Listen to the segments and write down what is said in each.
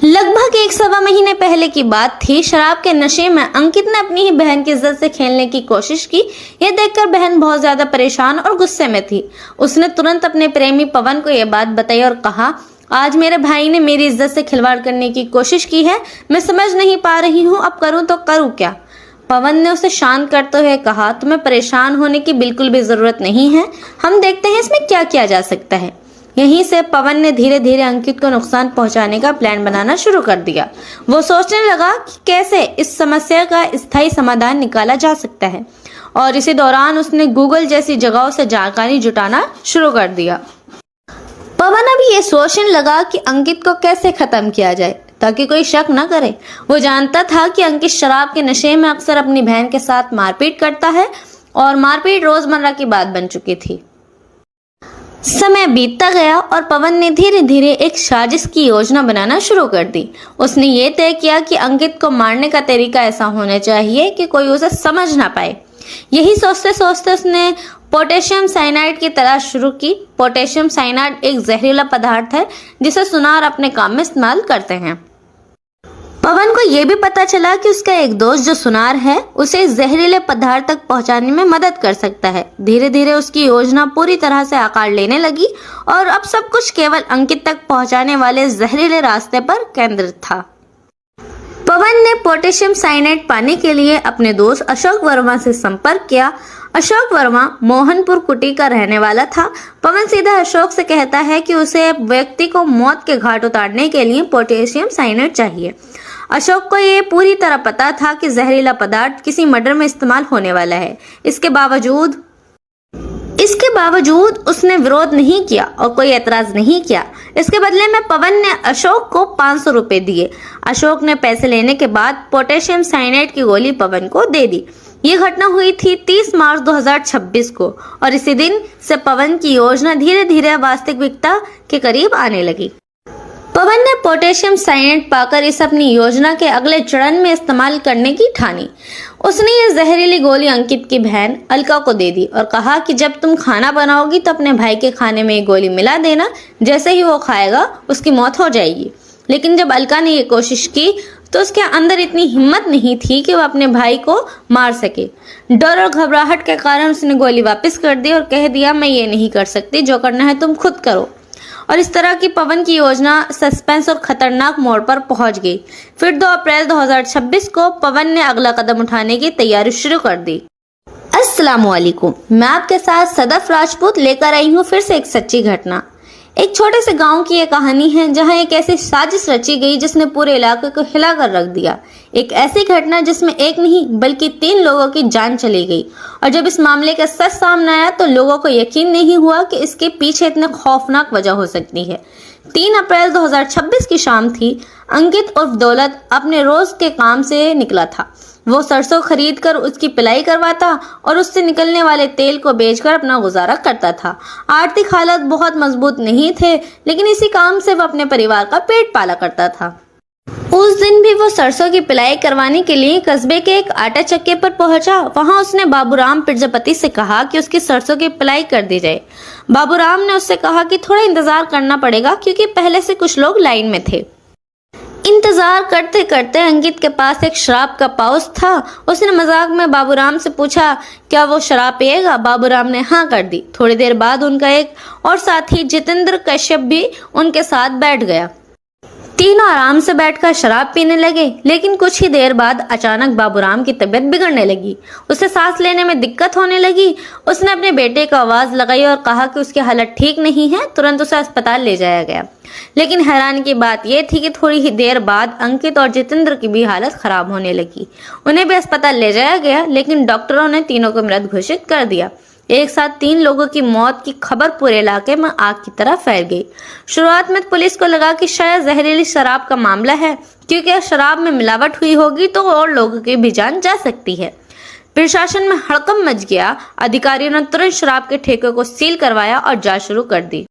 लगभग एक सवा महीने पहले की बात थी। शराब के नशे में अंकित ने अपनी ही बहन की इज्जत से खेलने की कोशिश की। यह देखकर बहन बहुत ज्यादा परेशान और गुस्से में थी। उसने तुरंत अपने प्रेमी पवन को यह बात बताई और कहा, आज मेरे भाई ने मेरी इज्जत से खिलवाड़ करने की कोशिश की है। मैं समझ नहीं पा रही हूँ, अब करूँ तो करूँ क्या। पवन ने उसे शांत करते हुए कहा, तुम्हें परेशान होने की बिल्कुल भी जरूरत नहीं है। हम देखते हैं इसमें क्या किया जा सकता है। यहीं से पवन ने धीरे धीरे अंकित को नुकसान पहुंचाने का प्लान बनाना शुरू कर दिया। वो सोचने लगा कि कैसे इस समस्या का स्थायी समाधान निकाला जा सकता है, और इसी दौरान उसने गूगल जैसी जगहों से जानकारी जुटाना शुरू कर दिया। पवन अभी ये सोचने लगा कि अंकित को कैसे खत्म किया जाए ताकि कोई शक न करे। वो जानता था कि अंकित शराब के नशे में अक्सर अपनी बहन के साथ मारपीट करता है, और मारपीट रोजमर्रा की बात बन चुकी थी। समय बीतता गया और पवन ने धीरे धीरे एक साजिश की योजना बनाना शुरू कर दी। उसने ये तय किया कि अंकित को मारने का तरीका ऐसा होना चाहिए कि कोई उसे समझ ना पाए। यही सोचते सोचते उसने पोटेशियम साइनाइड की तलाश शुरू की। पोटेशियम साइनाइड एक जहरीला पदार्थ है जिसे सुनार अपने काम में इस्तेमाल करते हैं। पवन को यह भी पता चला कि उसका एक दोस्त जो सुनार है उसे इस जहरीले पदार्थ तक पहुंचाने में मदद कर सकता है। धीरे धीरे उसकी योजना पूरी तरह से आकार लेने लगी और अब सब कुछ केवल अंकित तक पहुंचाने वाले जहरीले रास्ते पर केंद्रित था। पवन ने पोटेशियम साइनाइड पाने के लिए अपने दोस्त अशोक वर्मा से संपर्क किया। अशोक वर्मा मोहनपुर कुटी का रहने वाला था। पवन सीधा अशोक से कहता है कि उसे व्यक्ति को मौत के घाट उतारने के लिए पोटेशियम साइनाइड चाहिए। अशोक को ये पूरी तरह पता था कि जहरीला पदार्थ किसी मर्डर में इस्तेमाल होने वाला है। इसके बावजूद उसने विरोध नहीं किया और कोई एतराज नहीं किया। इसके बदले में पवन ने अशोक को 500 रुपए दिए। अशोक ने पैसे लेने के बाद पोटेशियम साइनाइड की गोली पवन को दे दी। ये घटना हुई थी 30 मार्च 2026 को, और इसी दिन से पवन की योजना धीरे धीरे वास्तविकता के करीब आने लगी। पवन ने पोटेशियम साइनाइड पाकर इस अपनी योजना के अगले चरण में इस्तेमाल करने की ठानी। उसने ये जहरीली गोली अंकित की बहन अलका को दे दी और कहा कि जब तुम खाना बनाओगी तो अपने भाई के खाने में ये गोली मिला देना। जैसे ही वो खाएगा उसकी मौत हो जाएगी। लेकिन जब अलका ने ये कोशिश की तो उसके अंदर इतनी हिम्मत नहीं थी कि वो अपने भाई को मार सके। डर और घबराहट के कारण उसने गोली वापस कर दी और कह दिया, मैं ये नहीं कर सकती, जो करना है तुम खुद करो। और इस तरह की पवन की योजना सस्पेंस और खतरनाक मोड़ पर पहुंच गई। फिर 2 अप्रैल 2026 को पवन ने अगला कदम उठाने की तैयारी शुरू कर दी। अस्सलामुअलैकुम, मैं आपके साथ सदफ राजपूत लेकर आई हूँ फिर से एक सच्ची घटना। एक छोटे से गांव की ये कहानी है जहां एक ऐसी साजिश रची गई जिसने पूरे इलाके को हिलाकर रख दिया। एक ऐसी घटना जिसमें एक नहीं बल्कि 3 लोगों की जान चली गई। और जब इस मामले का सच सामने आया तो लोगों को यकीन नहीं हुआ कि इसके पीछे इतने खौफनाक वजह हो सकती है। 3 अप्रैल 2026 की शाम थी। अंकित उर्फ दौलत अपने रोज के काम से निकला था। वो सरसों खरीद कर उसकी पिलाई करवाता और उससे निकलने वाले तेल को बेचकर अपना गुजारा करता था। आर्थिक हालत बहुत मजबूत नहीं थे, लेकिन इसी काम से वो अपने परिवार का पेट पाला करता था। उस दिन भी वो सरसों की पिलाई करवाने के लिए कस्बे के एक आटा चक्के पर पहुंचा। वहां उसने बाबूराम प्रजापति से कहा कि उसकी सरसों की पिलाई कर दी जाए। बाबूराम ने उससे कहा कि थोड़ा इंतजार करना पड़ेगा क्योंकि पहले से कुछ लोग लाइन में थे। इंतजार करते करते अंकित के पास एक शराब का पाउच था। उसने मजाक में बाबूराम से पूछा, क्या वो शराब पिएगा? बाबूराम ने हाँ कर दी। थोड़ी देर बाद उनका एक और साथी जितेंद्र कश्यप भी उनके साथ बैठ गया। तीनों आराम से बैठकर शराब पीने लगे, लेकिन कुछ ही देर बाद अचानक बाबूराम की तबीयत बिगड़ने लगी। उसे सांस लेने में दिक्कत होने लगी। उसने अपने बेटे को आवाज लगाई और कहा कि उसकी हालत ठीक नहीं है, तुरंत उसे अस्पताल ले जाया गया। लेकिन हैरानी की बात यह थी कि थोड़ी ही देर बाद अंकित और जितेंद्र की भी हालत खराब होने लगी। उन्हें भी अस्पताल ले जाया गया, लेकिन डॉक्टरों ने तीनों को मृत घोषित कर दिया। एक साथ 3 लोगों की मौत की खबर पूरे इलाके में आग की तरह फैल गई। शुरुआत में पुलिस को लगा कि शायद जहरीली शराब का मामला है, क्योंकि शराब में मिलावट हुई होगी तो और लोगों की भी जान जा सकती है। प्रशासन में हड़कंप मच गया। अधिकारियों ने तुरंत शराब के ठेके को सील करवाया और जांच शुरू कर दी।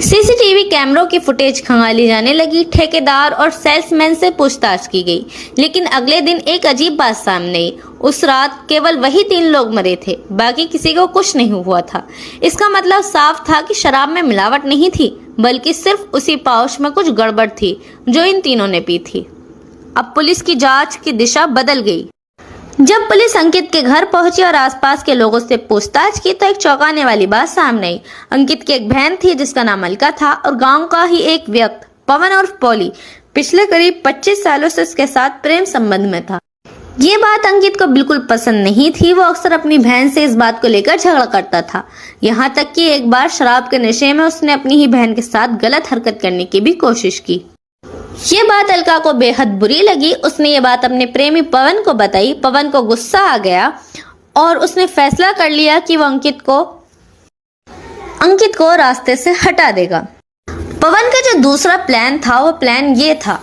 सीसीटीवी कैमरों की फुटेज खंगाली जाने लगी। ठेकेदार और सेल्समैन से पूछताछ की गई, लेकिन अगले दिन एक अजीब बात सामने आई। उस रात केवल वही 3 लोग मरे थे, बाकी किसी को कुछ नहीं हुआ था। इसका मतलब साफ था कि शराब में मिलावट नहीं थी, बल्कि सिर्फ उसी पाउच में कुछ गड़बड़ थी जो इन तीनों ने पी थी। अब पुलिस की जांच की दिशा बदल गई। जब पुलिस अंकित के घर पहुंची और आसपास के लोगों से पूछताछ की तो एक चौंकाने वाली बात सामने आई। अंकित की एक बहन थी जिसका नाम अलका था और गांव का ही एक व्यक्ति पवन उर्फ पॉली पिछले करीब 25 सालों से उसके साथ प्रेम संबंध में था। ये बात अंकित को बिल्कुल पसंद नहीं थी। वो अक्सर अपनी बहन से इस बात को लेकर झगड़ा करता था, यहाँ तक कि एक बार शराब के नशे में उसने अपनी ही बहन के साथ गलत हरकत करने की भी कोशिश की। ये बात अलका को बेहद बुरी लगी। उसने ये बात अपने प्रेमी पवन को बताई। पवन को गुस्सा आ गया और उसने फैसला कर लिया कि वो अंकित को रास्ते से हटा देगा। पवन का जो दूसरा प्लान था वो प्लान ये था,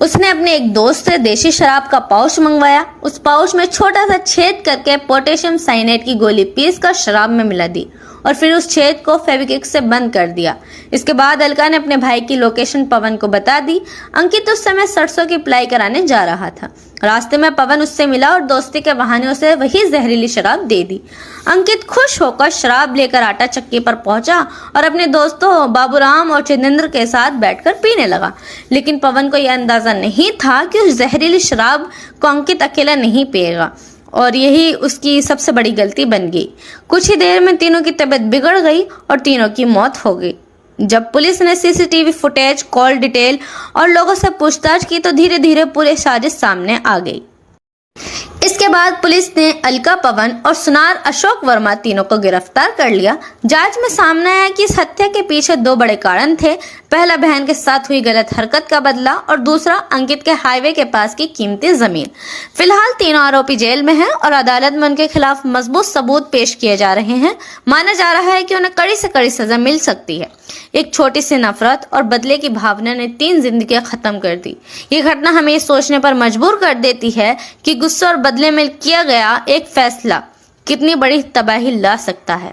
उसने अपने एक दोस्त से देशी शराब का पाउच मंगवाया। उस पाउच में छोटा सा छेद करके पोटेशियम साइनेट की गोली पीस कर शराब में मिला दी और फिर उस छेद को फेविक्विक से बंद कर दिया। इसके बाद अलका ने अपने भाई की लोकेशन पवन को बता दी। अंकित उस समय सरसों की पिलाई कराने जा रहा था। रास्ते में पवन उससे मिला और दोस्ती के बहाने उसे वही जहरीली शराब दे दी। अंकित खुश होकर शराब लेकर आटा चक्की पर पहुंचा और अपने दोस्तों बाबूराम और चिदेंद्र के साथ बैठकर पीने लगा। लेकिन पवन को यह अंदाजा नहीं था कि उस जहरीली शराब को अंकित अकेला नहीं पिएगा और यही उसकी सबसे बड़ी गलती बन गई। कुछ ही देर में तीनों की तबीयत बिगड़ गई और तीनों की मौत हो गई। जब पुलिस ने सीसीटीवी फुटेज, कॉल डिटेल और लोगों से पूछताछ की तो धीरे धीरे पूरी साजिश सामने आ गई। इसके बाद पुलिस ने अलका, पवन और सुनार अशोक वर्मा तीनों को गिरफ्तार कर लिया। जांच में सामने आया कि इस हत्या के पीछे दो बड़े कारण थे। पहला बहन के साथ हुई गलत हरकत का बदला और दूसरा अंकित के हाईवे के पास की कीमती जमीन। फिलहाल तीनों आरोपी जेल में हैं और अदालत में उनके खिलाफ मजबूत सबूत पेश किए जा रहे हैं। माना जा रहा है कि उन्हें कड़ी से कड़ी सजा मिल सकती है। एक छोटी सी नफरत और बदले की भावना ने 3 जिंदगियां खत्म कर दी। ये घटना हमें ये सोचने पर मजबूर कर देती है कि गुस्से और बदले में किया गया एक फैसला कितनी बड़ी तबाही ला सकता है।